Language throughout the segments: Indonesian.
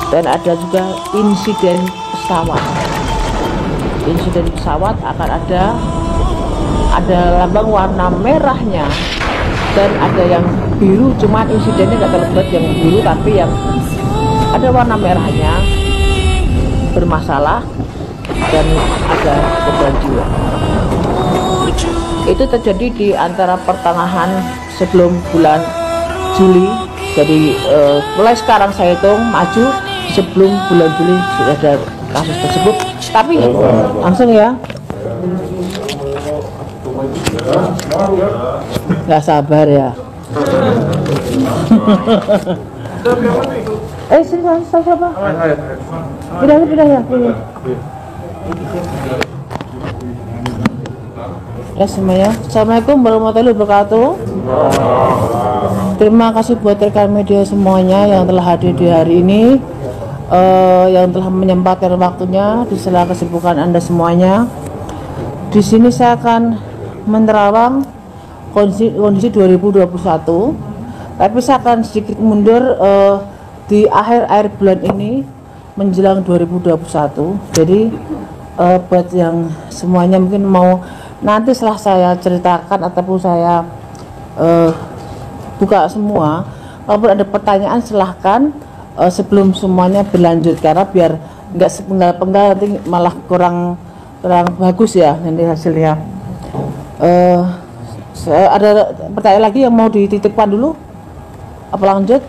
Dan ada juga insiden pesawat. Insiden pesawat akan ada lambang warna merahnya dan ada yang biru, cuman insidennya nggak terlibat yang biru, tapi yang ada warna merahnya bermasalah dan ada korban jiwa. Itu terjadi di antara pertengahan sebelum bulan Juli. Jadi mulai sekarang saya hitung maju sebelum bulan Juli sudah ada kasus tersebut. Tapi langsung ya, nggak sabar ya. Sini siapa? Pindah ya. Ya semuanya. Assalamualaikum warahmatullahi wabarakatuh. Terima kasih buat rekan media semuanya yang telah hadir di hari ini, yang telah menyempatkan waktunya di sela kesibukan Anda semuanya. Di sini saya akan menerawang kondisi 2021, tapi saya akan sedikit mundur di akhir bulan ini menjelang 2021. Jadi buat yang semuanya mungkin mau nanti setelah saya ceritakan ataupun saya buka semua, kalaupun ada pertanyaan silahkan sebelum semuanya berlanjut, karena biar nggak sepenggal-penggal nanti malah kurang bagus ya nanti hasilnya. Ada pertanyaan lagi yang mau dititipkan dulu? Apa lanjut?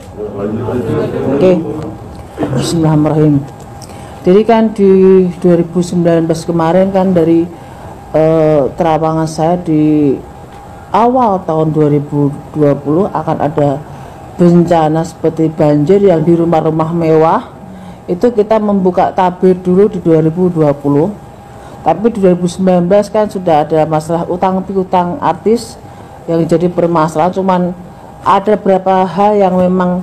Oke. Bismillahirrahmanirrahim. Jadi kan di 2019 kemarin kan dari terawangan saya di awal tahun 2020 akan ada bencana seperti banjir yang di rumah-rumah mewah. Itu kita membuka tabir dulu di 2020, tapi di 2019 kan sudah ada masalah utang piutang artis yang jadi permasalahan. Cuman ada beberapa hal yang memang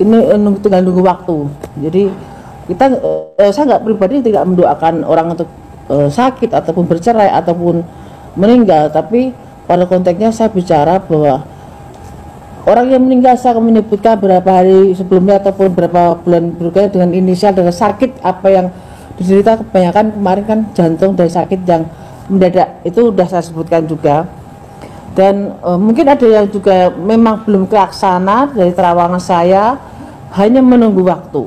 ini tinggal nunggu waktu. Jadi kita saya nggak pribadi tidak mendoakan orang untuk sakit ataupun bercerai ataupun meninggal, tapi pada konteksnya saya bicara bahwa orang yang meninggal saya akan menyebutkan berapa hari sebelumnya ataupun berapa bulan berikutnya dengan inisial dengan sakit apa yang diderita. Kebanyakan kemarin kan jantung dari sakit yang mendadak, itu sudah saya sebutkan juga. Dan mungkin ada yang juga memang belum terlaksana dari terawangan saya, hanya menunggu waktu.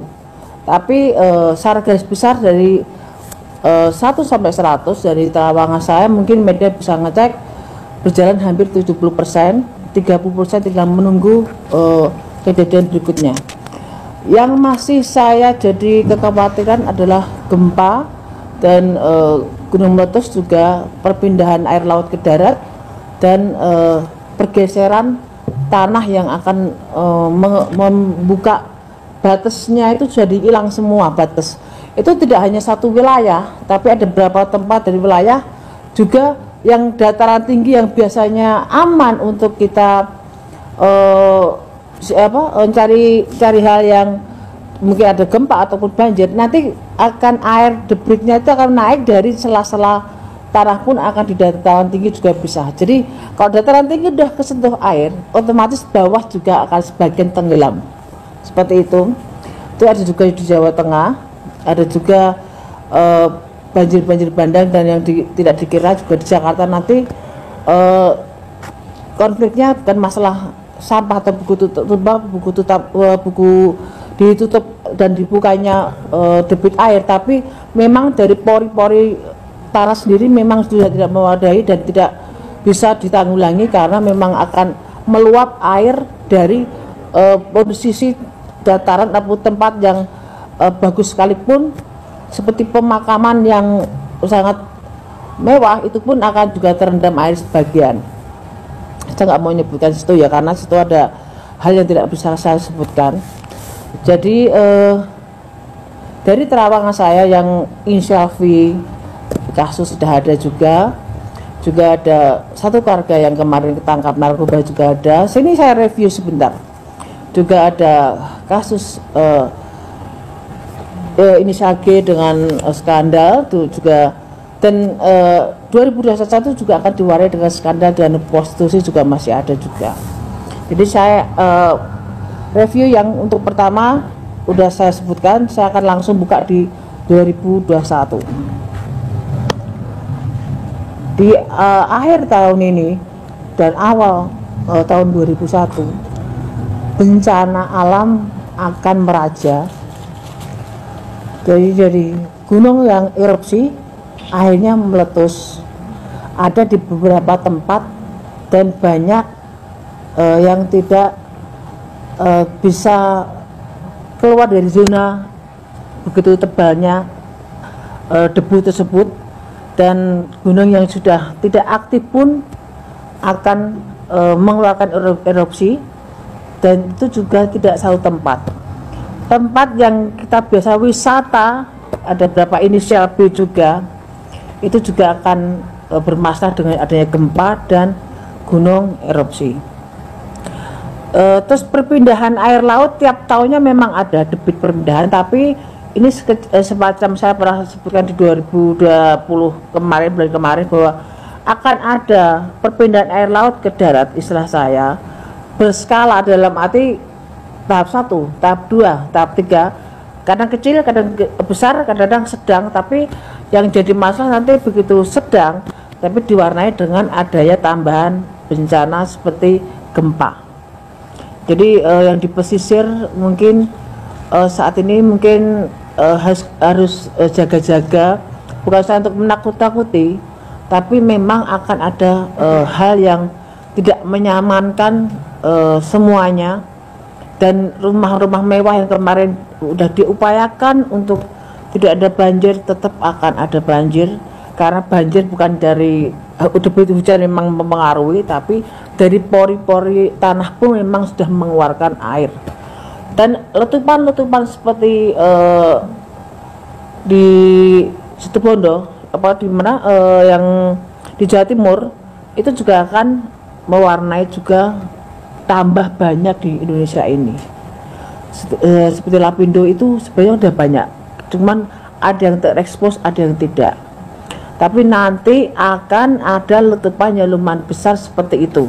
Tapi secara garis besar dari 1 sampai 100 dari terawangan saya, mungkin media bisa ngecek berjalan hampir 70%, 30% tinggal menunggu kejadian berikutnya. Yang masih saya jadi kekhawatiran adalah gempa dan gunung meletus, juga perpindahan air laut ke darat, dan pergeseran tanah yang akan membuka batasnya itu jadi hilang semua batas. Itu tidak hanya satu wilayah, tapi ada beberapa tempat dari wilayah juga yang dataran tinggi yang biasanya aman untuk kita cari hal yang mungkin ada gempa ataupun banjir. Nanti akan air debitnya itu akan naik dari sela-sela tanah pun akan di dataran tinggi juga bisa. Jadi kalau dataran tinggi udah kesentuh air, otomatis bawah juga akan sebagian tenggelam. Seperti itu. Itu ada juga di Jawa Tengah, ada juga banjir-banjir bandang, dan yang tidak dikira juga di Jakarta nanti konfliknya bukan masalah sampah atau buku ditutup dan dibukanya debit air, tapi memang dari pori-pori tanah sendiri memang sudah tidak memadai dan tidak bisa ditanggulangi, karena memang akan meluap air dari posisi dataran ataupun tempat yang bagus sekalipun, seperti pemakaman yang sangat mewah, itu pun akan juga terendam air sebagian. Saya nggak mau menyebutkan situ ya, karena situ ada hal yang tidak bisa saya sebutkan. Jadi dari terawangan saya yang insya Allah kasus sudah ada juga ada satu keluarga yang kemarin ketangkap narkoba juga ada. Sini saya review sebentar. Juga ada kasus inisial G dengan skandal itu juga, dan 2021 juga akan diwarai dengan skandal dan prostitusi juga masih ada juga. Jadi saya review yang untuk pertama udah saya sebutkan, saya akan langsung buka di 2021. Di akhir tahun ini dan awal tahun 2001, bencana alam akan meraja. Jadi gunung yang erupsi akhirnya meletus, ada di beberapa tempat, dan banyak yang tidak bisa keluar dari zona begitu tebalnya debu tersebut, dan gunung yang sudah tidak aktif pun akan mengeluarkan erupsi, dan itu juga tidak satu tempat yang kita biasa wisata, ada beberapa inisial B juga, itu juga akan bermasalah dengan adanya gempa dan gunung erupsi. Terus perpindahan air laut tiap tahunnya memang ada debit perpindahan, tapi ini semacam saya pernah sebutkan di 2020 kemarin, bulan kemarin, bahwa akan ada perpindahan air laut ke darat, istilah saya berskala, dalam arti tahap 1, tahap 2, tahap 3, kadang kecil, kadang besar, kadang sedang. Tapi yang jadi masalah nanti begitu sedang tapi diwarnai dengan adanya tambahan bencana seperti gempa. Jadi yang di pesisir mungkin saat ini mungkin harus jaga-jaga, bukan saya untuk menakut-takuti, tapi memang akan ada hal yang tidak menyamankan semuanya. Dan rumah-rumah mewah yang kemarin udah diupayakan untuk tidak ada banjir, tetap akan ada banjir, karena banjir bukan dari debit hujan memang mempengaruhi, tapi dari pori-pori tanah pun memang sudah mengeluarkan air. Dan letupan-letupan seperti di Situbondo, apa di mana yang di Jawa Timur, itu juga akan mewarnai juga tambah banyak di Indonesia ini. Seperti Lapindo itu sebenarnya udah banyak, cuman ada yang terekspos, ada yang tidak. Tapi nanti akan ada letupan yang lumayan besar seperti itu.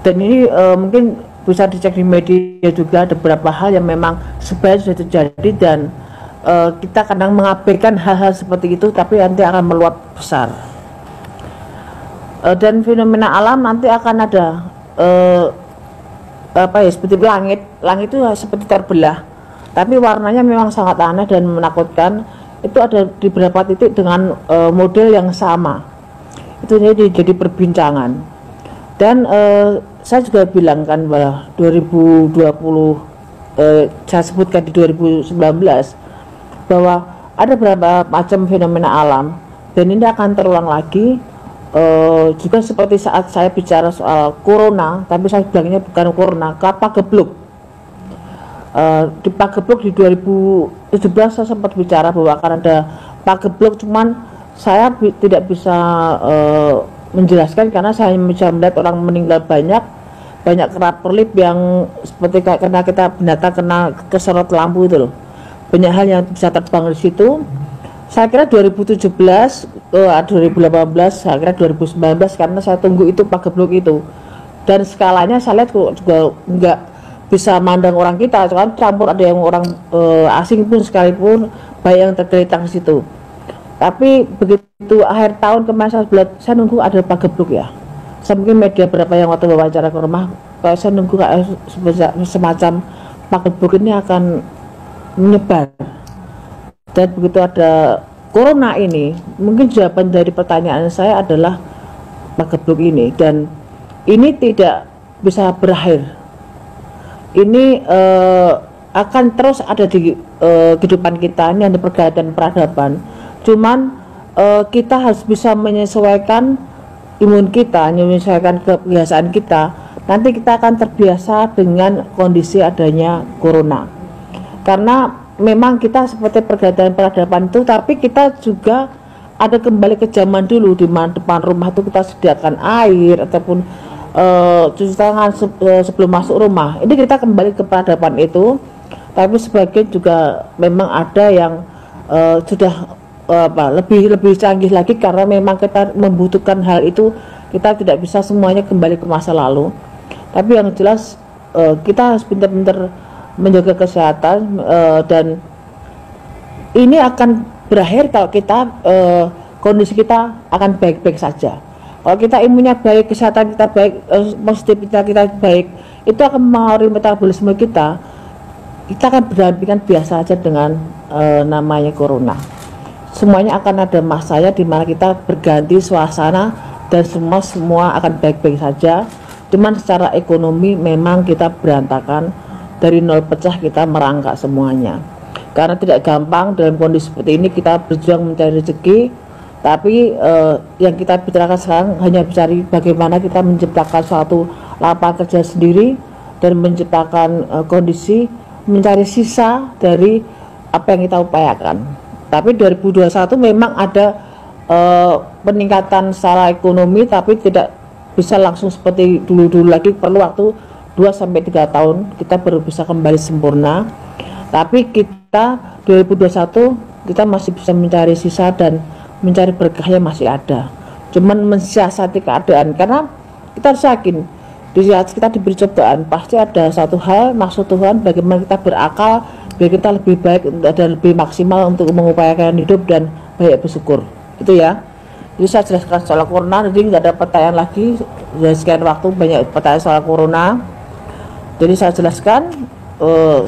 Dan ini mungkin bisa dicek di media juga, ada beberapa hal yang memang sebenarnya sudah terjadi, dan kita kadang mengabaikan hal-hal seperti itu, tapi nanti akan meluap besar. Dan fenomena alam nanti akan ada seperti langit itu seperti terbelah, tapi warnanya memang sangat aneh dan menakutkan. Itu ada di beberapa titik dengan model yang sama. Itu jadi perbincangan. Dan saya juga bilang kan bahwa 2020 saya sebutkan di 2019 bahwa ada beberapa macam fenomena alam, dan ini akan terulang lagi. Juga seperti saat saya bicara soal corona, tapi saya bilangnya bukan corona, Pagebluk. Di Pagebluk di 2017 saya sempat bicara bahwa akan ada Pagebluk, cuman saya tidak bisa menjelaskan karena saya bisa melihat orang meninggal banyak kerap perlip yang seperti karena kita binatang kena kesorot lampu itu loh. Banyak hal yang bisa terbang di situ. Saya kira 2017, 2018, saya kira 2019, karena saya tunggu itu Pagebluk itu. Dan skalanya saya lihat juga nggak bisa mandang orang kita, kan campur, ada yang orang asing pun sekalipun, baik yang tergeletak di situ. Tapi begitu akhir tahun kemarin saya nunggu ada Pagebluk ya. Saya mungkin media berapa yang waktu wawancara ke rumah, kalau saya nunggu semacam Pagebluk ini akan menyebar. Dan begitu ada corona ini, mungkin jawaban dari pertanyaan saya adalah Pagebluk ini, dan ini tidak bisa berakhir. Ini akan terus ada di kehidupan kita, ini ada peradaban. Cuman kita harus bisa menyesuaikan imun kita, menyesuaikan kebiasaan kita. Nanti kita akan terbiasa dengan kondisi adanya corona, karena memang kita seperti peradaban itu, tapi kita juga ada kembali ke zaman dulu, di mana depan rumah itu kita sediakan air ataupun cuci tangan sebelum masuk rumah. Ini kita kembali ke peradaban itu, tapi sebagian juga memang ada yang sudah lebih canggih lagi, karena memang kita membutuhkan hal itu. Kita tidak bisa semuanya kembali ke masa lalu, tapi yang jelas kita harus pintar-pintar menjaga kesehatan, dan ini akan berakhir kalau kita kondisi kita akan baik-baik saja. Kalau kita imunnya baik, kesehatan kita baik, positif kita baik, itu akan mempengaruhi metabolisme kita. Kita akan berdampingan biasa saja dengan namanya corona. Semuanya akan ada masanya di mana kita berganti suasana dan semua akan baik-baik saja. Cuman secara ekonomi memang kita berantakan, dari nol pecah kita merangkak semuanya. Karena tidak gampang dalam kondisi seperti ini kita berjuang mencari rezeki, tapi yang kita bicarakan sekarang hanya mencari bagaimana kita menciptakan suatu lapangan kerja sendiri dan menciptakan kondisi mencari sisa dari apa yang kita upayakan. Tapi 2021 memang ada peningkatan secara ekonomi, tapi tidak bisa langsung seperti dulu-dulu lagi, perlu waktu 2-3 tahun kita baru bisa kembali sempurna. Tapi kita 2021 kita masih bisa mencari sisa dan mencari berkahnya masih ada. Cuman mensiasati keadaan, karena kita harus yakin di saat kita diberi cobaan pasti ada satu hal maksud Tuhan bagaimana kita berakal biar kita lebih baik dan lebih maksimal untuk mengupayakan hidup dan banyak bersyukur. Itu ya. Jadi saya jelaskan soal corona, jadi nggak ada pertanyaan lagi. Sudah sekian waktu banyak pertanyaan soal corona. Jadi saya jelaskan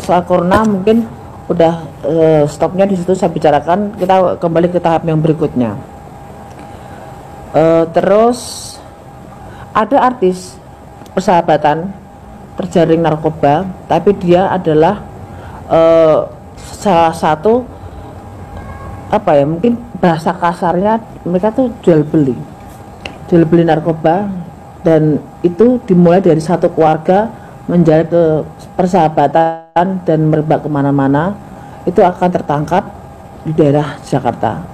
soal corona, mungkin udah stopnya di situ saya bicarakan. Kita kembali ke tahap yang berikutnya. Terus ada artis persahabatan terjaring narkoba, tapi dia adalah salah satu apa ya, mungkin bahasa kasarnya mereka tuh jual beli narkoba, dan itu dimulai dari satu keluarga menjalin ke persahabatan dan merebak kemana-mana. Itu akan tertangkap di daerah Jakarta,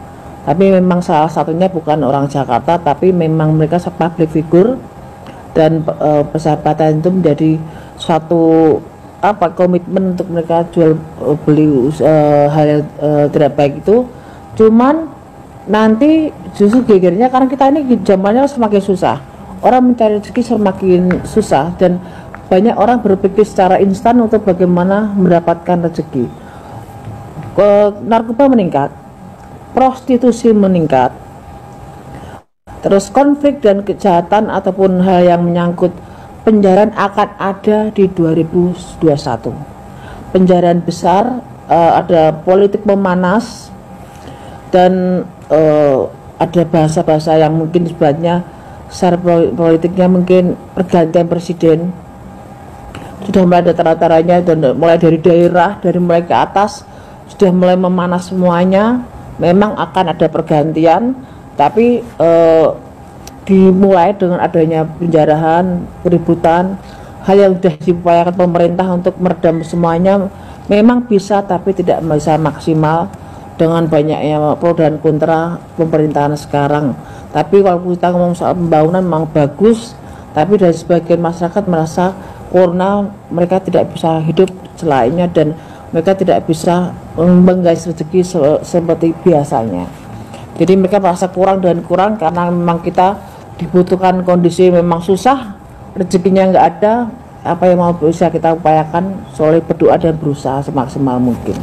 tapi memang salah satunya bukan orang Jakarta, tapi memang mereka public figure, dan persahabatan itu menjadi suatu komitmen untuk mereka jual beli hal yang tidak baik itu. Cuman nanti justru gegernya karena kita ini zamannya semakin susah, orang mencari rezeki semakin susah, dan banyak orang berpikir secara instan untuk bagaimana mendapatkan rezeki. Narkoba meningkat, prostitusi meningkat, terus konflik dan kejahatan ataupun hal yang menyangkut penjaraan akan ada di 2021. Penjaraan besar, ada politik memanas, dan ada bahasa-bahasa yang mungkin sebenarnya secara politiknya mungkin pergantian presiden sudah mulai ada tara-taranya, dan mulai dari daerah, dari mulai ke atas sudah mulai memanas semuanya. Memang akan ada pergantian, tapi dimulai dengan adanya penjarahan, keributan, hal yang sudah diupayakan pemerintah untuk meredam semuanya memang bisa, tapi tidak bisa maksimal dengan banyaknya pro dan kontra pemerintahan sekarang. Tapi kalau kita ngomong soal pembangunan memang bagus, tapi dari sebagian masyarakat merasa corona mereka tidak bisa hidup selainnya, dan mereka tidak bisa menggais rezeki seperti biasanya. Jadi mereka merasa kurang dan kurang karena memang kita dibutuhkan kondisi memang susah, rezekinya nggak ada, apa yang mau bisa kita upayakan soleh berdoa dan berusaha semaksimal mungkin.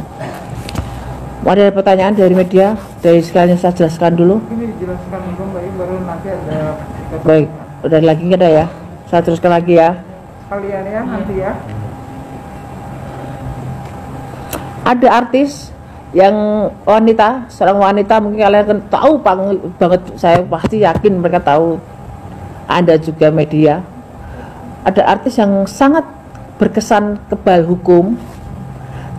Mau ada pertanyaan dari media? Dari sekalian saya jelaskan dulu. Ini dijelaskan dulu Mbak, baru nanti ada. Baik, udah lagi nggak ada ya? Saya teruskan lagi ya. Sekalian ya nanti ya. Ada artis yang wanita, seorang wanita, mungkin kalian tahu banget, saya pasti yakin mereka tahu, Anda juga media. Ada artis yang sangat berkesan kebal hukum,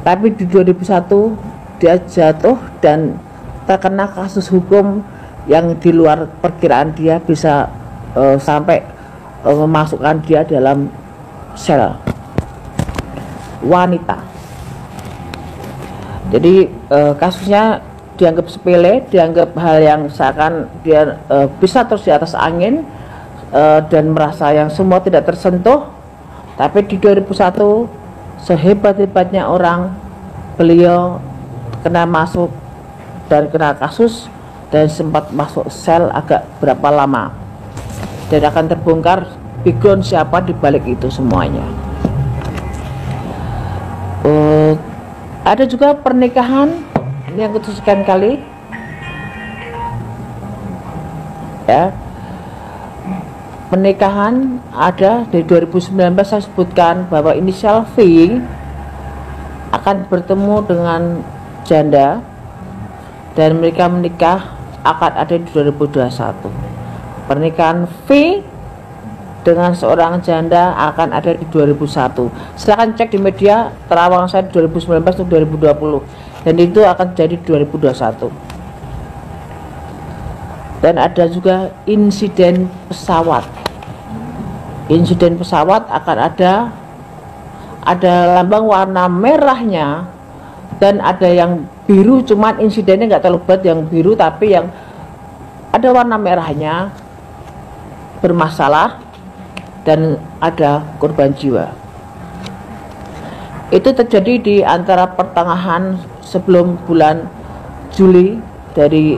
tapi di 2001 dia jatuh dan terkena kasus hukum yang di luar perkiraan dia, bisa sampai memasukkan dia dalam sel. Wanita. Jadi kasusnya dianggap sepele, dianggap hal yang seakan dia bisa terus di atas angin, dan merasa yang semua tidak tersentuh. Tapi di 2001 sehebat-hebatnya orang, beliau kena masuk dan kena kasus dan sempat masuk sel agak berapa lama, dan akan terbongkar background siapa di balik itu semuanya. Ada juga pernikahan yang kesekian kali, ya. Pernikahan ada dari 2019, saya sebutkan bahwa inisial V akan bertemu dengan janda dan mereka menikah akan ada di 2021. Pernikahan V dengan seorang janda akan ada di 2001. Silahkan cek di media terawang saya 2019 atau 2020, dan itu akan jadi 2021. Dan ada juga insiden pesawat. Insiden pesawat akan ada lambang warna merahnya dan ada yang biru, cuman insidennya nggak terlalu berat yang biru, tapi yang ada warna merahnya bermasalah dan ada korban jiwa. Itu terjadi di antara pertengahan sebelum bulan Juli. Dari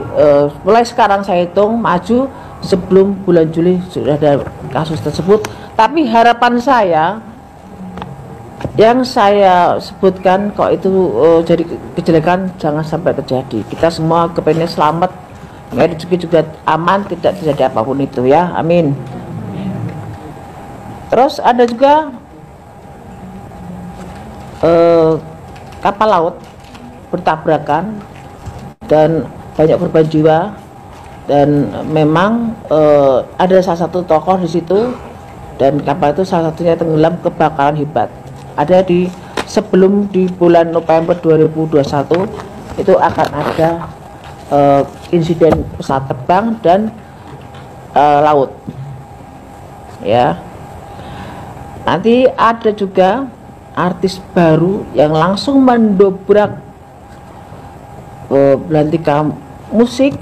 mulai sekarang saya hitung maju sebelum bulan Juli sudah ada kasus tersebut. Tapi harapan saya yang saya sebutkan kok itu jadi kejelekan jangan sampai terjadi. Kita semua kepengen selamat, rezeki juga aman, tidak terjadi apapun itu ya, amin. Terus ada juga kapal laut bertabrakan dan banyak korban jiwa, dan memang ada salah satu tokoh di situ, dan kapal itu salah satunya tenggelam kebakaran hebat. Ada sebelum di bulan November 2021 itu akan ada insiden pesawat terbang dan laut, ya. Nanti ada juga artis baru yang langsung mendobrak belantika musik,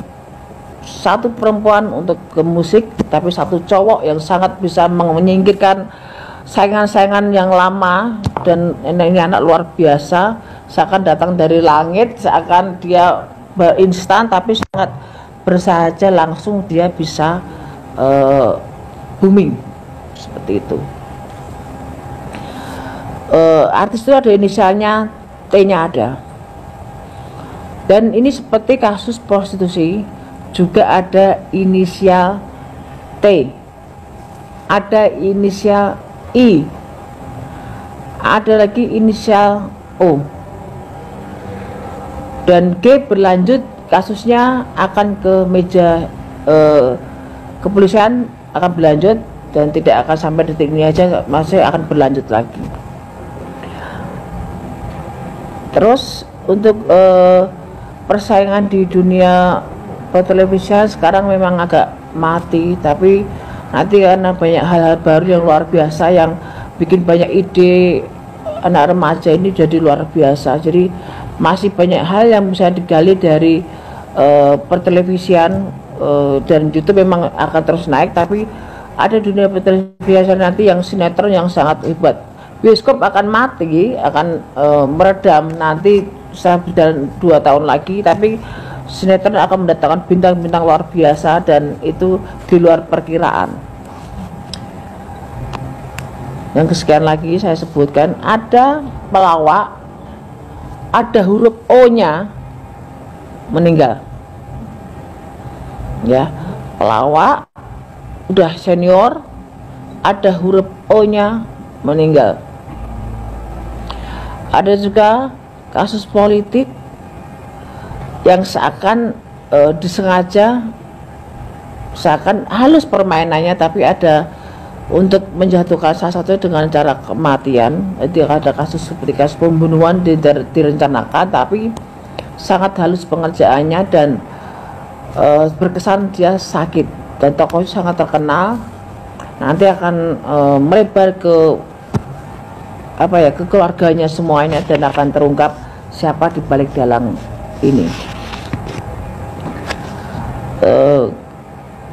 satu perempuan untuk ke musik, tapi satu cowok yang sangat bisa menyingkirkan saingan-saingan yang lama. Dan ini anak luar biasa, seakan datang dari langit, seakan dia berinstan, tapi sangat bersahaja, langsung dia bisa booming seperti itu. Artis itu ada inisialnya, T-nya ada. Dan ini seperti kasus prostitusi, juga ada inisial T, ada inisial I, ada lagi inisial O, dan G berlanjut kasusnya akan ke meja kepolisian, akan berlanjut dan tidak akan sampai detik ini aja, masih akan berlanjut lagi. Terus untuk persaingan di dunia pertelevisian sekarang memang agak mati, tapi nanti karena banyak hal-hal baru yang luar biasa yang bikin banyak ide anak remaja ini jadi luar biasa. Jadi masih banyak hal yang bisa digali dari pertelevisian, dan YouTube memang akan terus naik, tapi ada dunia pertelevisian nanti yang sinetron yang sangat hebat. Bioskop akan mati, akan meredam nanti setelah berjalan 2 tahun lagi, tapi sinetron akan mendatangkan bintang-bintang luar biasa, dan itu di luar perkiraan. Yang kesekian lagi saya sebutkan, ada pelawak, ada huruf O-nya meninggal, ya. Pelawak udah senior, ada huruf O-nya meninggal. Ada juga kasus politik yang seakan disengaja, seakan halus permainannya, tapi ada untuk menjatuhkan salah satu dengan cara kematian. Jadi ada kasus seperti kasus pembunuhan direncanakan, tapi sangat halus pengerjaannya dan berkesan dia sakit, dan tokohnya sangat terkenal. Nanti akan melebar ke ke keluarganya semuanya, dan akan terungkap siapa di balik dalang ini.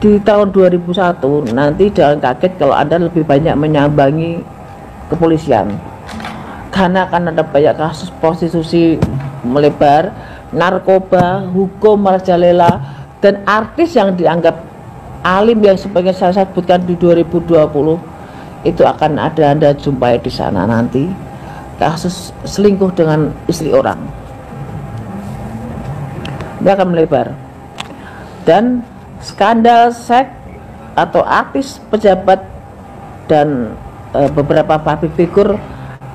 Di tahun 2001 nanti jangan kaget kalau Anda lebih banyak menyambangi kepolisian, karena akan ada banyak kasus prostitusi melebar, narkoba, hukum merajalela, dan artis yang dianggap alim yang sebagai saya sebutkan di 2020 itu akan ada Anda jumpai di sana nanti. kasus selingkuh dengan istri orang. Dia akan melebar. Dan skandal seks atau artis, pejabat, dan beberapa public figure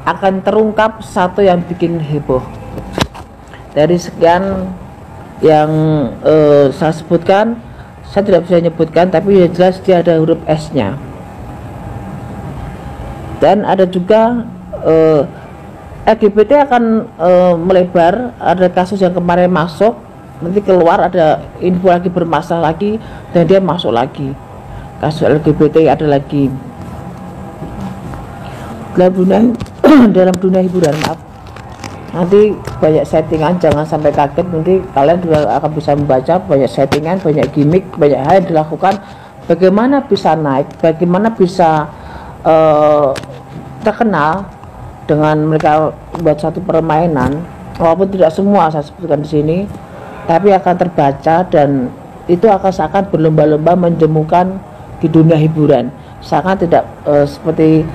akan terungkap satu yang bikin heboh. Dari sekian yang saya sebutkan, saya tidak bisa menyebutkan, tapi yang jelas dia ada huruf S-nya. Dan ada juga LGBT akan melebar. Ada kasus yang kemarin masuk, nanti keluar ada info lagi bermasalah lagi, dan dia masuk lagi. Kasus LGBT ada lagi dalam dunia hiburan, maaf. Nanti banyak settingan, jangan sampai kaget. Nanti kalian juga akan bisa membaca banyak settingan, banyak gimmick, banyak hal yang dilakukan. Bagaimana bisa naik, bagaimana bisa terkenal dengan mereka buat satu permainan. Walaupun tidak semua saya sebutkan di sini, tapi akan terbaca, dan itu akan seakan berlomba-lomba menjemukan di dunia hiburan. Seakan tidak seperti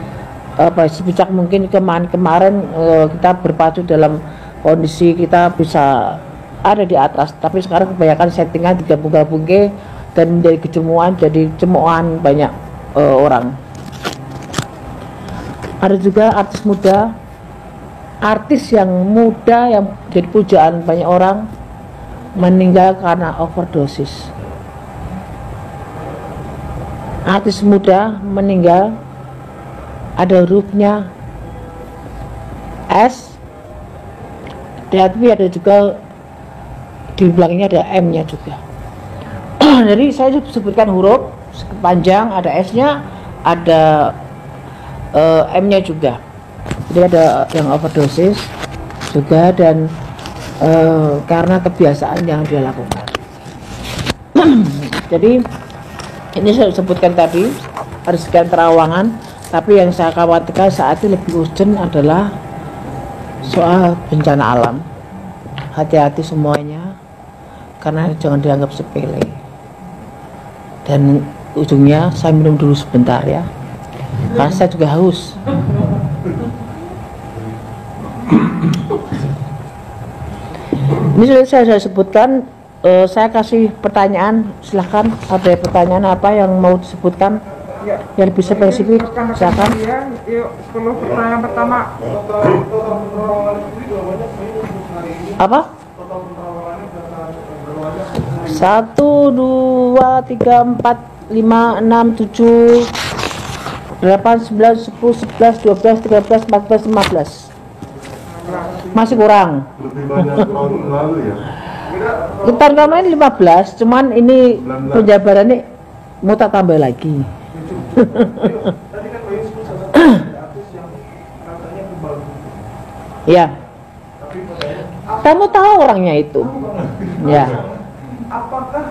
sebijak mungkin kemarin kita berpacu dalam kondisi kita bisa ada di atas, tapi sekarang kebanyakan settingan digabung-gabung dan menjadi kejemuan, jadi cemoohan banyak orang. Ada juga artis muda, artis yang muda yang jadi pujaan banyak orang meninggal karena overdosis. Artis muda meninggal, ada hurufnya S, tapi ada juga di belakangnya ada M-nya juga. Jadi saya sebutkan huruf panjang, ada S-nya, ada M-nya juga. Jadi ada yang overdosis juga, dan karena kebiasaan yang dia lakukan. Jadi ini saya sebutkan tadi ada sekian terawangan. Tapi yang saya khawatirkan saat ini lebih urgent adalah soal bencana alam. Hati-hati semuanya, karena jangan dianggap sepele. Dan ujungnya saya minum dulu sebentar ya, karena saya juga haus. Ini sudah saya sebutkan. Saya kasih pertanyaan, silahkan. Ada pertanyaan apa yang mau disebutkan? Ya. Yang lebih spesifik, silakan. Yuk, 10 pertanyaan pertama. Apa? 1, 2, 3, 4, 5, 6, 7, 8, 9, 10, 11, 12, 13, 14, 15. Masih kurang. Lebih banyak tahun lalu ya. Tahun kemarin 15, cuman ini penjabarannya mau tak tambah lagi. Tadi kan Bayu sebut salah satu artis yang katanya kebal. Ya. Tapi pertanyaan, Kamu tahu orangnya itu? Ya. apakah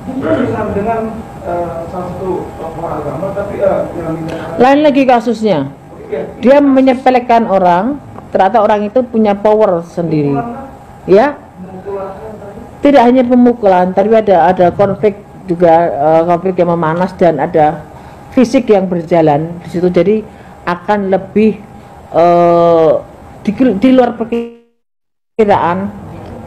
bisa dengan salah satu tokoh agama, tapi yang Lain lagi kasusnya. Dia menyepelekan orang, ternyata orang itu punya power sendiri. Ya. Tidak hanya pemukulan, tapi ada konflik juga, konflik yang memanas, dan ada fisik yang berjalan di situ. Jadi akan lebih di luar perkiraan,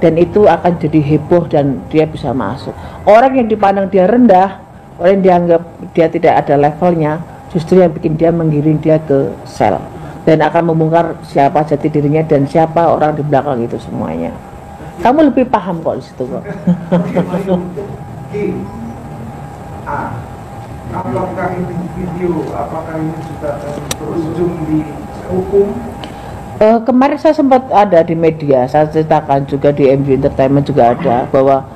dan itu akan jadi heboh dan dia bisa masuk. Orang yang dipandang dia rendah, orang yang dianggap dia tidak ada levelnya, justru yang bikin dia menggiring dia ke sel, dan akan membongkar siapa jati dirinya dan siapa orang di belakang itu semuanya. Kamu lebih paham kok di situ kok. apakah ini video, apakah ini juga berujung di hukum? Kemarin saya sempat ada di media, saya ceritakan juga di MG Entertainment juga ada, bahwa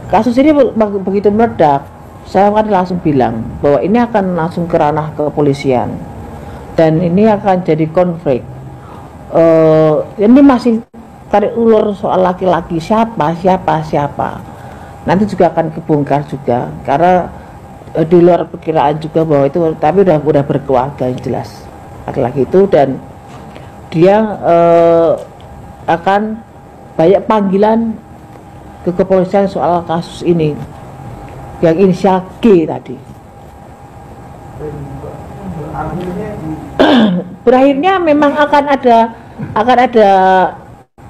kasus ini begitu meledak, saya kan langsung bilang bahwa ini akan langsung ke ranah kepolisian, dan ini akan jadi konflik. Ini masih tarik ulur soal laki-laki, siapa. Nanti juga akan kebongkar juga, karena di luar perkiraan juga bahwa itu, tapi udah berkeluarga yang jelas laki-laki itu, dan dia akan banyak panggilan ke kepolisian soal kasus ini yang inisial G tadi. akhirnya Berakhirnya memang akan ada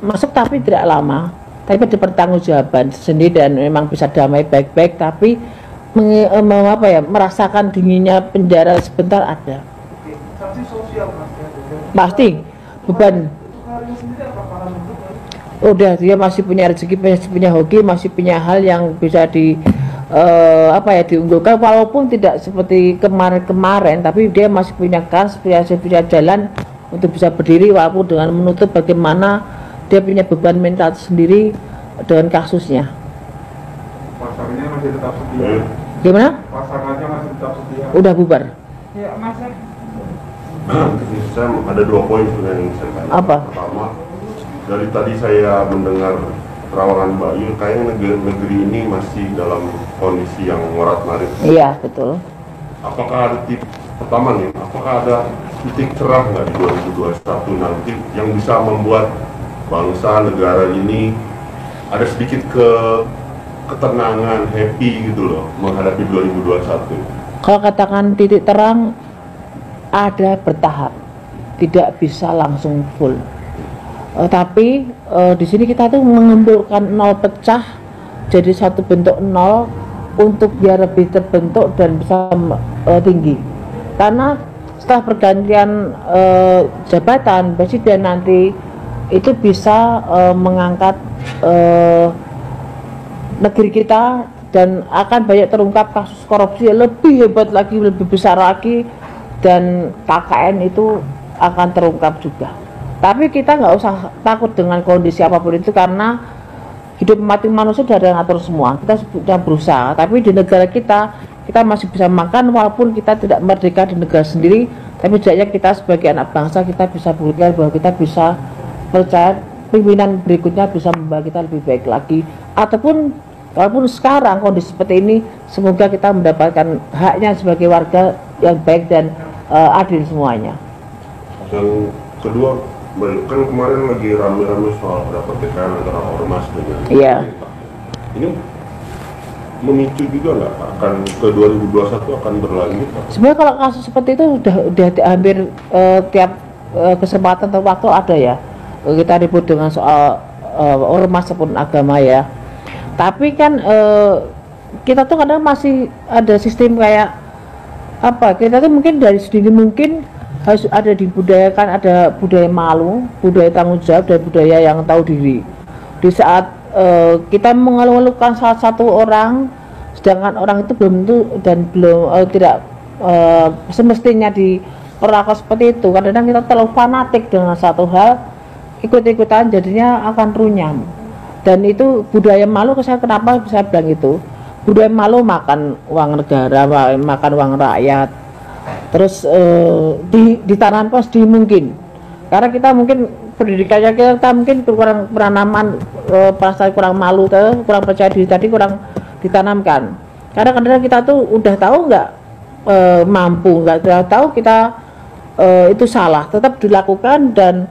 masuk tapi tidak lama, tapi ada pertanggungjawaban sendiri dan memang bisa damai baik-baik, tapi merasakan dinginnya penjara sebentar ada. sanksi sosial mas ya. Pasti beban. Hari sendiri apakah menuntut? Udah, dia masih punya rezeki, masih punya hoki, masih punya hal yang bisa diunggulkan, walaupun tidak seperti kemarin-kemarin, tapi dia masih punya kans, punya jalan untuk bisa berdiri, walaupun dengan menutup bagaimana dia punya beban mental sendiri dengan kasusnya. Pasarnya masih tetap setia. Gimana? Pasangannya masih tetap setia. Udah bubar. Ya, Mas. Saya ada 2 poin sebenarnya yang saya tanya. Apa? Pertama, dari tadi saya mendengar terawangan Mbak Yu, kayaknya negeri ini masih dalam kondisi yang morat-marit. Iya, betul. Apakah ada pertama nih, apakah ada titik cerah nggak di 2021 nanti yang bisa membuat bangsa negara ini ada sedikit ketenangan, happy gitu loh menghadapi 2021? Kalau katakan titik terang, ada bertahap, tidak bisa langsung full. Tapi di sini kita tuh mengumpulkan 0 pecah jadi satu bentuk 0 untuk biar lebih terbentuk dan bisa tinggi. Karena setelah pergantian jabatan presiden nanti itu bisa mengangkat negeri kita, dan akan banyak terungkap kasus korupsi yang lebih hebat lagi, lebih besar lagi, dan KKN itu akan terungkap juga. Tapi kita nggak usah takut dengan kondisi apapun itu, karena hidup mati manusia sudah ada yang ngatur semua. Kita sudah berusaha, tapi di negara kita masih bisa makan walaupun kita tidak merdeka di negara sendiri, tapi setidaknya kita sebagai anak bangsa kita bisa buktikan bahwa kita bisa percaya pimpinan berikutnya bisa membawa kita lebih baik lagi. Ataupun walaupun sekarang kondisi seperti ini, semoga kita mendapatkan haknya sebagai warga yang baik dan adil semuanya. Yang kedua, kan kemarin lagi rame-rame soal berapa TKN antara ormas dengan pemerintah. Ini memicu juga nggak akan ke 2021 akan berlanjut? Sebenarnya kalau kasus seperti itu udah hampir tiap kesempatan atau waktu ada ya, kita ribut dengan soal ormas ataupun agama ya. Tapi kan kita tuh kadang masih ada sistem kayak apa, kita tuh mungkin dari sendiri mungkin harus ada dibudayakan, ada budaya malu, budaya tanggung jawab, dan budaya yang tahu diri. Di saat kita mengeluhkan salah satu orang, sedangkan orang itu belum tentu dan belum tidak semestinya diperlakukan seperti itu. Kadang-kadang kita terlalu fanatik dengan satu hal, ikut-ikutan jadinya akan runyam. Dan itu budaya malu, saya kenapa bisa bilang itu? Budaya malu makan uang negara, makan uang rakyat, terus ditanamkan sedini mungkin. Karena kita mungkin pendidikannya kita mungkin kurang penanaman, perasaan kurang malu, kurang percaya diri tadi kurang ditanamkan. Karena kadang kita tuh udah tahu nggak mampu, nggak tahu kita itu salah, tetap dilakukan dan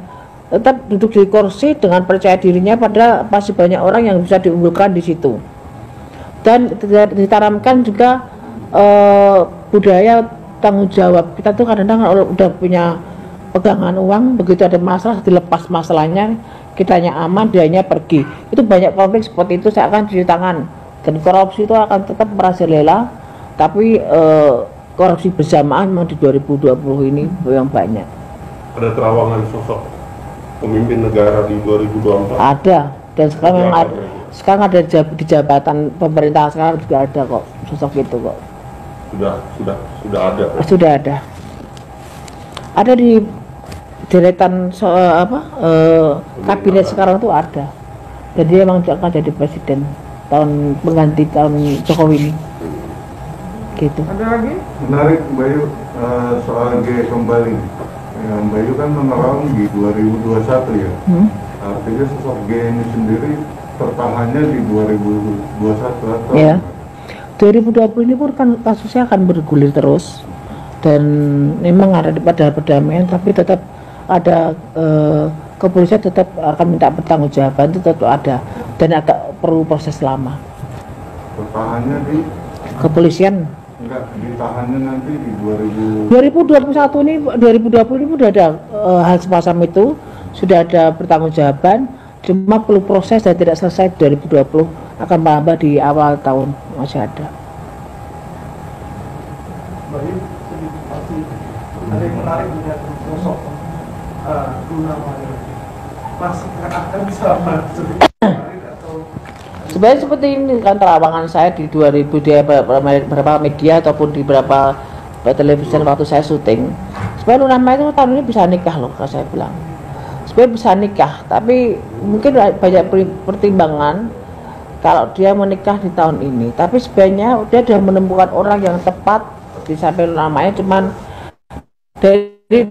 tetap duduk di kursi dengan percaya dirinya, padahal masih banyak orang yang bisa diunggulkan di situ. Dan ditanamkan juga budaya tanggung jawab. Kita tuh kadang-kadang kalau udah punya pegangan uang, begitu ada masalah dilepas masalahnya, kitanya aman, dianya pergi. Itu banyak konflik seperti itu, saya akan cuci tangan. Dan korupsi itu akan tetap merajalela, tapi korupsi bersamaan memang di 2020 ini yang banyak. Ada terawangan sosok pemimpin negara di 2024? Ada, dan sekarang ada di jabatan pemerintah sekarang juga ada kok sosok itu kok. Sudah ada. Sudah ada. Ada di deretan kabinet sekarang tuh ada. Jadi emang akan jadi presiden tahun pengganti tahun Jokowi ini. Gitu. Ada lagi? Menarik Mbak Yu, soal G kembali. Mbak Yu kan menerang di 2021 ya. Artinya sosok G ini sendiri tertahannya di 2021 atau? Ya. 2020 ini pun kan kasusnya akan bergulir terus, dan memang ada pada perdamaian, tapi tetap ada kepolisian tetap akan minta pertanggungjawaban, itu tetap ada, dan agak perlu proses lama. Tertahannya di Kepolisian Enggak, ditahannya nanti di 2021 ini, 2020 ini sudah ada hal semacam itu, sudah ada pertanggungjawaban, cuma perlu proses dan tidak selesai 2020, akan tambah di awal tahun masih ada. Bayu, pasti ada yang menarik melihat sosok Luna Maya. Masih akan bisa atau sebenarnya seperti ini kan terawangan saya di 2000 di beberapa media ataupun di beberapa televisi waktu saya syuting. Sebenarnya Luna Maya itu tahun ini bisa nikah loh, kalau saya bilang. Sebenarnya bisa nikah, tapi mungkin banyak pertimbangan kalau dia menikah di tahun ini. Tapi sebenarnya dia sudah menemukan orang yang tepat di samping Luna Maya, cuman dari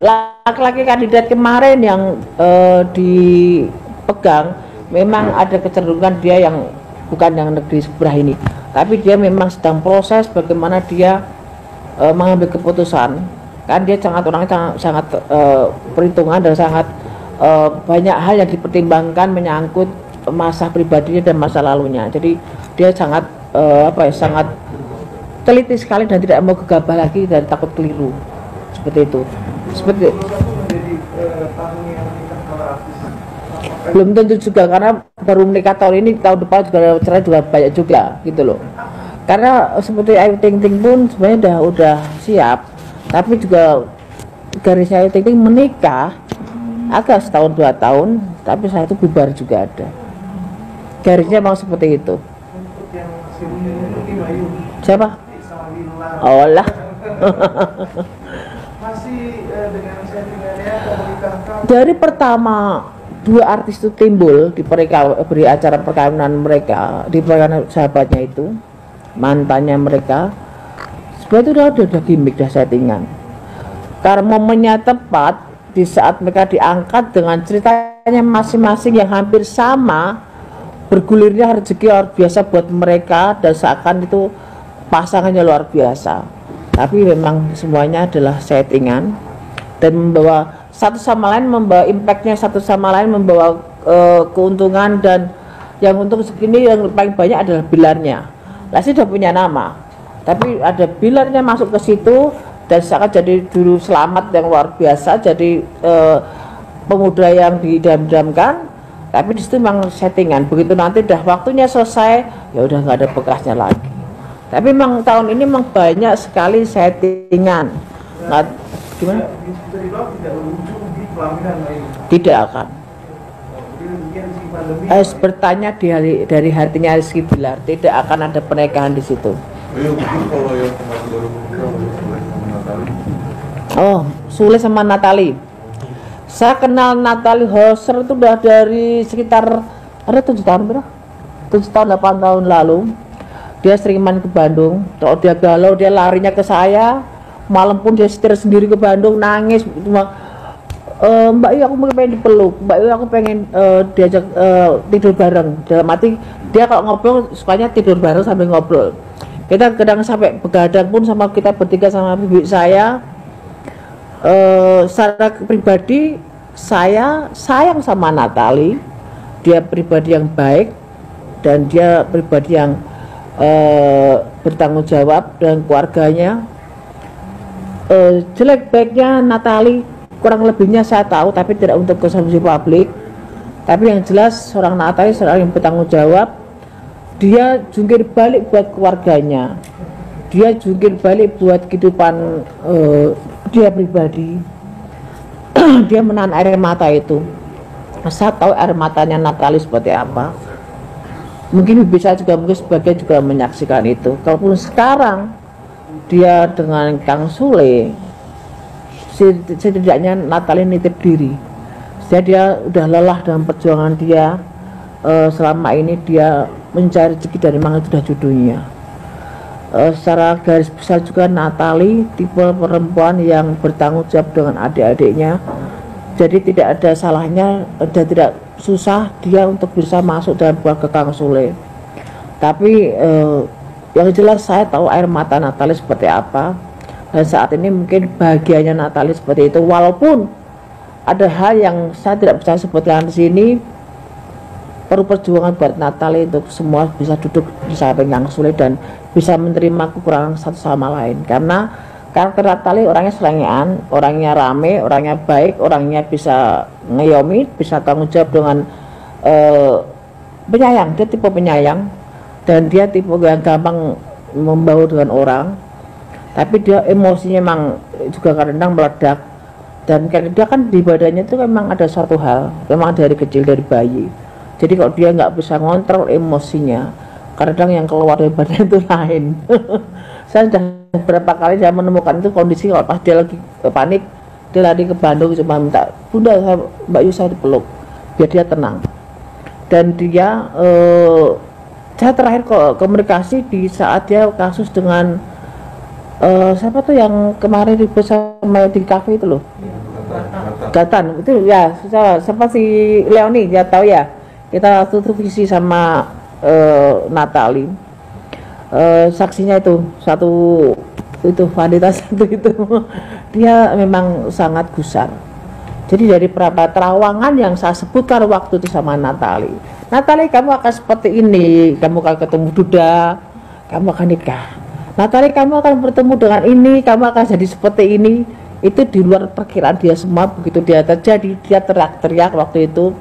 laki-laki kandidat kemarin yang dipegang memang ada kecenderungan dia yang bukan yang negeri sebelah ini, tapi dia memang sedang proses bagaimana dia mengambil keputusan. Kan dia orangnya sangat perhitungan dan sangat banyak hal yang dipertimbangkan menyangkut masa pribadinya dan masa lalunya. Jadi dia sangat sangat teliti sekali dan tidak mau gegabah lagi dan takut keliru seperti itu. Seperti belum tentu juga, karena baru menikah tahun ini, tahun depan juga cerai juga banyak juga gitu loh. Karena seperti Ayu Ting Ting pun sebenarnya udah siap, tapi juga garisnya Ayu Ting Ting menikah agak setahun 2 tahun, tapi saya itu bubar juga ada. Garisnya memang seperti itu. Siapa? Oh lah. Masih dengan settingannya menikahkan. Dari pertama 2 artis itu timbul di beri acara perkawinan mereka, di perkawinan sahabatnya itu, mantannya mereka, sebenarnya itu udah gimmick, udah settingan. Karena momennya tepat di saat mereka diangkat dengan ceritanya masing-masing yang hampir sama, bergulirnya rezeki luar biasa buat mereka dan seakan itu pasangannya luar biasa. Tapi memang semuanya adalah settingan dan membawa satu sama lain, membawa impactnya satu sama lain, membawa keuntungan, dan yang untung segini yang paling banyak adalah bilarnya. Lesti sudah punya nama, tapi ada bilarnya masuk ke situ dan seakan jadi dulu selamat yang luar biasa, jadi pemuda yang didam-damkan, tapi di situ memang settingan. Begitu nanti udah waktunya selesai, ya udah nggak ada bekasnya lagi. Tapi memang tahun ini memang banyak sekali settingan. Nah, gimana? Tidak akan. Harus bertanya dari hatinya Rizky Bilar, tidak akan ada pernikahan di situ. Oh, Sule sama Natali. Saya kenal Natali Hoser itu udah dari sekitar ada 7 tahun berapa? 7 tahun 8 tahun lalu. Dia sering main ke Bandung. Kalau dia galau, dia larinya ke saya. Malam pun dia setir sendiri ke Bandung, nangis. Mbak Yu, aku pengen dipeluk. Mbak Yu, aku pengen diajak tidur bareng. Dalam arti dia kalau ngobrol sukanya tidur bareng sambil ngobrol. Kita kadang sampai begadang pun sama kita bertiga sama bibi saya. Secara pribadi saya sayang sama Natali. Dia pribadi yang baik dan dia pribadi yang bertanggung jawab dengan keluarganya. Jelek baiknya Natali kurang lebihnya saya tahu, tapi tidak untuk konsumsi publik. Tapi yang jelas seorang Natali seorang yang bertanggung jawab. Dia jungkir balik buat keluarganya, dia jungkir balik buat kehidupan dia pribadi. Dia menahan air mata itu. Saya tahu air matanya Natali seperti apa. Mungkin bisa juga, mungkin sebagian juga menyaksikan itu. Kalaupun sekarang dia dengan Kang Sule, setidaknya Natali nitip diri. Jadi dia udah lelah dengan perjuangan dia. Selama ini dia mencari rezeki dari mana sudah judulnya. Secara garis besar juga Natali tipe perempuan yang bertanggung jawab dengan adik-adiknya. Jadi tidak ada salahnya dan tidak susah dia untuk bisa masuk dalam keluarga Kang Sule. Tapi yang jelas saya tahu air mata Natali seperti apa, dan saat ini mungkin bahagianya Natali seperti itu. Walaupun ada hal yang saya tidak bisa sebutkan di sini, perlu perjuangan buat Natali untuk semua bisa duduk di samping Kang Sule dan bisa menerima kekurangan satu sama lain, karena karakter Natali orangnya selengean, orangnya rame, orangnya baik, orangnya bisa ngayomi, bisa tanggung jawab dengan penyayang. Dia tipe penyayang dan dia tipe yang gampang membaur dengan orang, tapi dia emosinya memang juga kadang meledak. Dan dia kan di badannya itu memang ada suatu hal, memang dari kecil, dari bayi. Jadi kalau dia nggak bisa ngontrol emosinya, kadang yang keluar dari badan itu lain. Saya sudah beberapa kali saya menemukan itu kondisi kalau pas dia lagi panik, dia lari ke Bandung cuma minta, Bunda, Mbak Yu saya dipeluk biar dia tenang. Dan dia saya terakhir komunikasi di saat dia kasus dengan siapa tuh yang kemarin ribut sama di kafe itu loh, Gatan itu ya, seperti Leoni, dia tahu ya, kita tutup visi sama Natali. Saksinya itu satu itu wanita satu itu dia memang sangat gusar. Jadi dari beberapa terawangan yang saya sebutkan waktu itu sama Natali, kamu akan seperti ini, kamu akan ketemu Duda, kamu akan nikah. Natali, kamu akan bertemu dengan ini, kamu akan jadi seperti ini. Itu di luar perkiraan dia semua. Begitu dia terjadi, dia teriak-teriak waktu itu,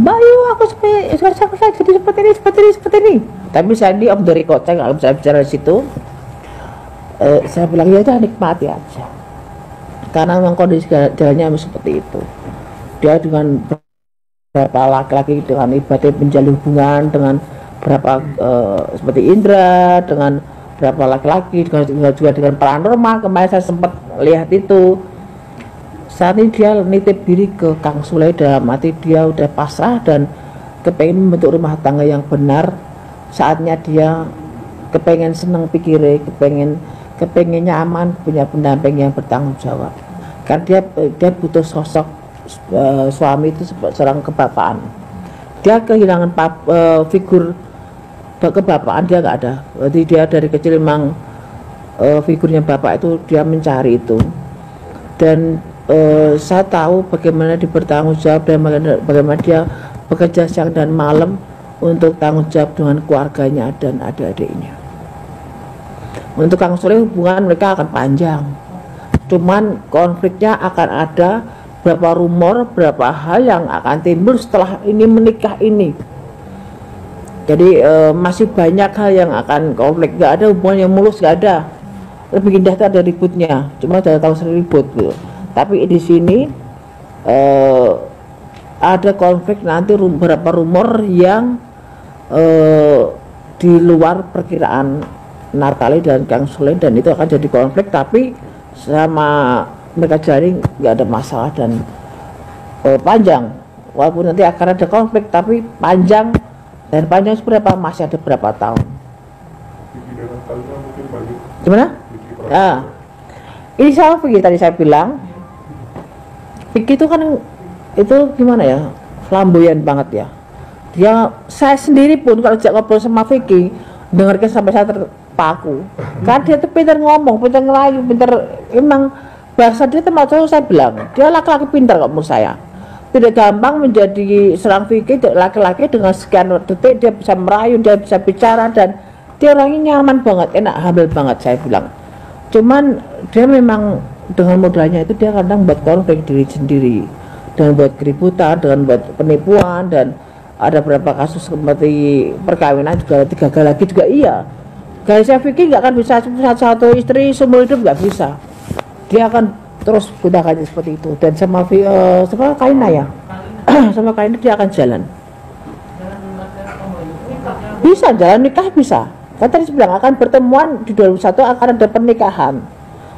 Mbak Yu, aku jadi seperti ini. Tapi saya di off the record, saya nggak bisa bicara di situ. Saya bilang ya udah, nikmati aja, karena memang kondisi jalannya seperti itu. Dia dengan beberapa laki-laki dengan ibadah menjalin hubungan dengan berapa seperti Indra, dengan berapa laki-laki, juga dengan paranormal. Kemarin saya sempat lihat itu. Saat ini dia nitip diri ke Kang Sule, dalam arti dia udah pasrah dan kepengen membentuk rumah tangga yang benar. Saatnya dia kepengen seneng pikirnya, kepengen nyaman, punya pendamping yang bertanggung jawab. Karena dia butuh sosok suami itu seorang kebapaan. Dia kehilangan figur kebapaan, dia nggak ada. Jadi dia dari kecil memang figurnya bapak itu dia mencari itu. Dan saya tahu bagaimana dia bertanggung jawab dan bagaimana dia bekerja siang dan malam untuk tanggung jawab dengan keluarganya dan adik-adiknya. Untuk Kang Sule hubungan mereka akan panjang, cuman konfliknya akan ada, berapa rumor, berapa hal yang akan timbul setelah ini menikah ini. Jadi masih banyak hal yang akan konflik, gak ada hubungan yang mulus, gak ada. Lebih indah itu ada ributnya, cuma sudah tahu sering ribut gitu. Tapi di sini ada konflik nanti, beberapa rumor yang di luar perkiraan Natali dan Kang Sule, dan itu akan jadi konflik, tapi sama mereka jaring nggak ada masalah dan panjang. Walaupun nanti akan ada konflik, tapi panjang, dan panjang seberapa, masih ada berapa tahun. Gimana? Ya, ini sama Vicky tadi saya bilang, Vicky itu kan itu gimana ya, flamboyan banget ya. Saya sendiri pun kalau ngobrol sama Vicky, dengarkan sampai saya terpaku. Karena dia tuh pintar ngomong, pintar ngelayu, pintar, emang bahasa dia termasuk, saya bilang dia laki-laki pintar kok menurut saya. Tidak gampang menjadi seorang Vicky, laki-laki dengan sekian detik dia bisa merayu, dia bisa bicara, dan dia orangnya nyaman banget, enak, hamil banget saya bilang. Cuman dia memang dengan modalnya itu dia kadang buat konflik diri sendiri, dan buat keributan, dengan buat penipuan, dan ada beberapa kasus seperti perkawinan juga gagal lagi juga iya. Guys, saya pikir nggak akan bisa satu istri seumur hidup, nggak bisa. Dia akan terus gunakannya seperti itu. Dan sama Kaina ya, sama Kaina dia akan jalan. Bisa jalan nikah bisa. Kan tadi saya bilang akan pertemuan di 2021 akan ada pernikahan.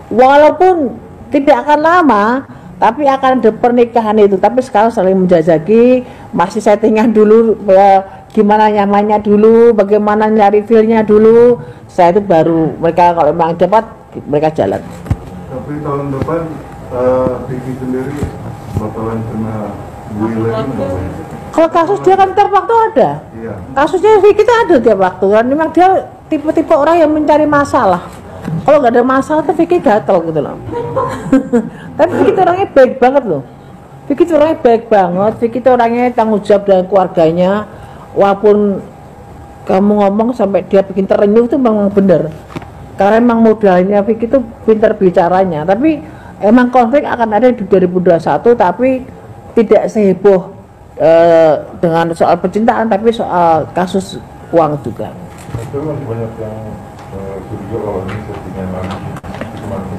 Walaupun tidak akan lama, tapi akan ada pernikahan itu. Tapi sekarang saling menjajaki, masih settingan dulu, gimana nyamannya dulu, bagaimana nyari feel-nya dulu. Saya itu baru, mereka kalau memang dapat, mereka jalan. Tapi tahun depan Vicky sendiri bakalan kena bully lagi nggak? Kalau kasus dia kan tiap waktu ada. Iya. Kasusnya Vicky itu ada tiap waktu, kan memang dia tipe-tipe orang yang mencari masalah. Kalau nggak ada masalah tuh Vicky gatel gitu loh. Tapi Vicky itu orangnya baik banget loh. Vicky itu orangnya baik banget. Vicky itu orangnya tanggung jawab dengan keluarganya, walaupun kamu ngomong sampai dia bikin terenyuh itu memang benar, karena emang modalnya Vicky itu pintar bicaranya. Tapi emang konflik akan ada di 2021, tapi tidak seheboh dengan soal percintaan, tapi soal kasus uang juga. Itu masih banyak yang curiga kalau ini settingan lagi.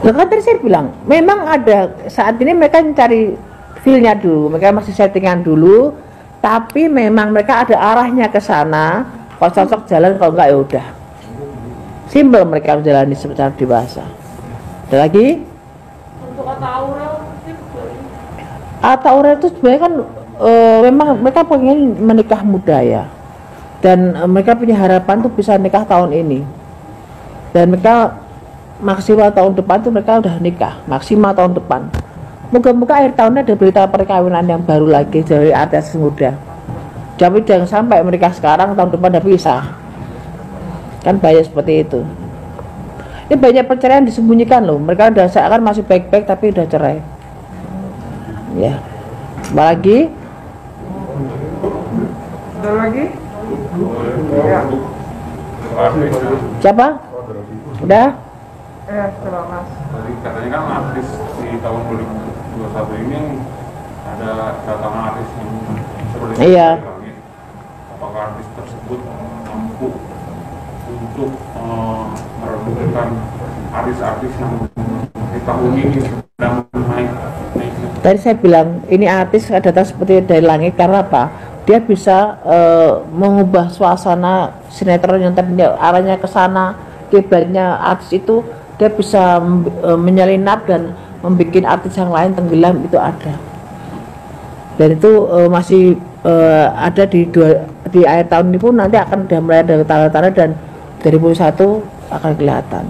Ya kan tadi saya bilang, memang ada saat ini mereka mencari feel-nya dulu, mereka masih settingan dulu, tapi memang mereka ada arahnya ke sana. Kalau cocok jalan, kalau enggak ya udah. Simpel mereka menjalani secara dewasa. Ada lagi? Untuk kata Aurel, Kata Aurel itu sebenarnya kan memang mereka pengen menikah muda ya, dan mereka punya harapan tuh bisa nikah tahun ini, dan mereka maksimal tahun depan tuh mereka udah nikah, maksimal tahun depan. Moga-moga akhir tahunnya ada berita perkawinan yang baru lagi dari artis muda. Tapi jangan sampai menikah sekarang tahun depan udah pisah, kan bahaya seperti itu. Ini banyak perceraian disembunyikan loh, mereka udah seakan masih baik-baik tapi udah cerai ya. Apa lagi? ada lagi? Ya, Siapa? Udah? ya coba Mas. Tadi katanya kan artis di tahun 2021 ini ada datangan artis yang seperti Iya. itu. Apakah artis tersebut mampu untuk meredukan artis-artis yang di tahun ini sedang naik? Tadi saya bilang ini artis datang seperti dari langit karena apa? Dia bisa mengubah suasana sinetron yang tadinya arahnya ke sana, kiblatnya artis itu dia bisa menyelinap dan membuat artis yang lain tenggelam, itu ada. Dan itu masih ada di akhir tahun ini pun nanti akan sudah mulai ada tanda-tanda, dan 2021 akan kelihatan.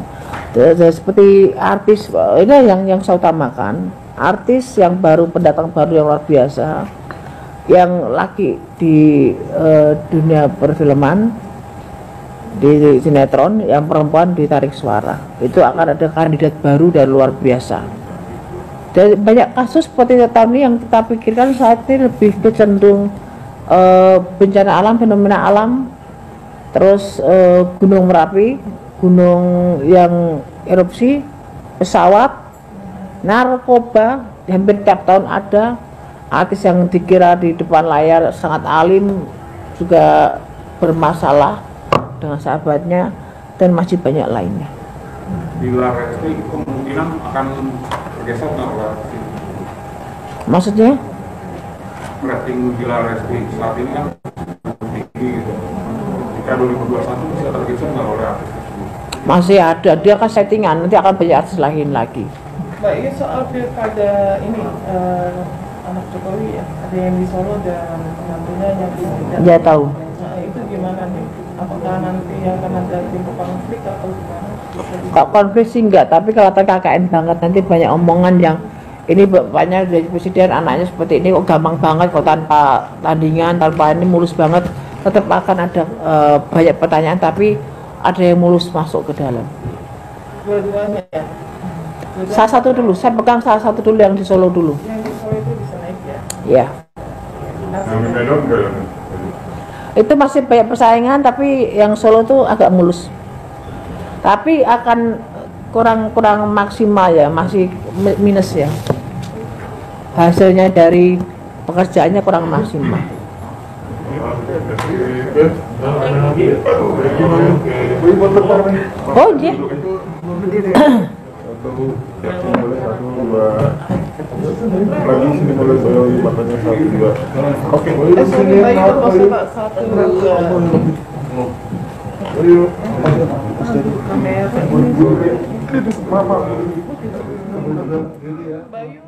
Seperti artis ini yang saya utamakan, artis yang baru, pendatang baru yang luar biasa, yang laki di dunia perfilman, di sinetron, yang perempuan ditarik suara. Itu akan ada kandidat baru dan luar biasa. Dan banyak kasus seperti tahun ini yang kita pikirkan saat ini lebih cenderung bencana alam, fenomena alam, terus gunung Merapi, gunung yang erupsi, pesawat, narkoba, hampir tiap tahun ada. Artis yang dikira di depan layar sangat alim juga bermasalah dengan sahabatnya, dan masih banyak lainnya. Bila Resti kemungkinan akan bergeser nggak berarti? Maksudnya? Rating Bila Resti saat ini kan tinggi gitu. Jika 2021 bisa tergeser nggak oleh artis tersebut? Masih ada, dia kan settingan, nanti akan banyak artis lain lagi. Mbak, ini soal pilkada ini anak Jokowi ya, ada yang di Solo dan menantunya yang di Medan. Ya tahu. Nah, itu gimana nih? Apakah nanti akan ada timbul konflik atau gimana? Kalau konflik sih enggak, tapi kalau KKN banget nanti banyak omongan yang ini bapaknya dari presiden, anaknya seperti ini kok gampang banget, kok tanpa tandingan, tanpa ini mulus banget. Tetap akan ada banyak pertanyaan, tapi ada yang mulus masuk ke dalam. Dua-duanya ya? Salah satu dulu, saya pegang salah satu dulu yang di Solo dulu. Yang di Solo itu bisa naik ya? Ya. Yang di Medan enggak ya? Itu masih banyak persaingan, tapi yang Solo tuh agak mulus. Tapi akan kurang maksimal ya, masih minus ya. Hasilnya dari pekerjaannya kurang maksimal. Oh iya. Lagi sini boleh saya matanya 1 2. Oke. Sorry, Mbak, itu pose Pak, 1, 2. Kamera. Maaf. Bayu.